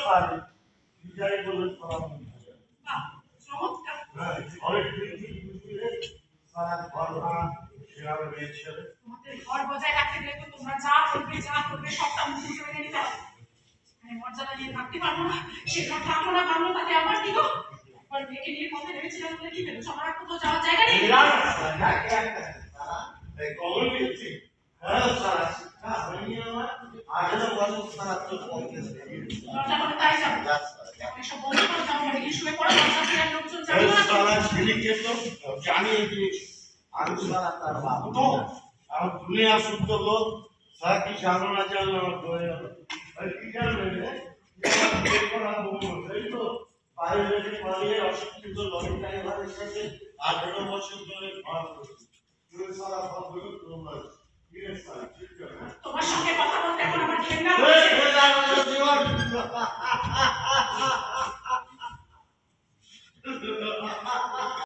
পারে বিজয় বলে করা বাহ, চমৎকার। অনেক সারা ঘর ভাঙা শেয়ার রয়েছে তোমাদের ঘর বজায় রাখতে গেলে তো তোমরা যা করবে সবটা মুখে মেনে নিতে হবে। মানে মর্যাদা নিয়ে থাকতে পারবো না, সে ঘর থাকলো না ভাঙলো, তাতে আমার কি গো? একবার মেয়েকে নিয়ে পথে নেমেছিলাম বলে কি ভেবেছো আমার আর কোথাও যাওয়ার জায়গা নেই? কমন দিচ্ছি হ্যাঁ সারা শিক্ষা হয়নি আমার আগে বছর সারা তো কম গেছে দরজা করে তাই যাবো। এসব বন্ধ করে যাবো, বাড়ি গিয়ে শুয়ে পড়ো, দরজা দিয়ে আর লোকজন যাবে না। সারা ছেলেকে তো জানি যে আমি সারা তার বাপ তো আর দুনিয়া শুদ্ধ লোক সারা কি জানো না জানো আমার ধরে আর কি জানবে রে এই তো বাইরে থেকে পালিয়ে অশিক্ষিত লড়াই ভাইয়ের সাথে 18 বছর ধরে ভাব করছি তুই সারা ভাব বলে তোমার কি রে সারা ঠিক আছে তোমার সঙ্গে কথা বলতে এখন আমার ঘেন্না জীবন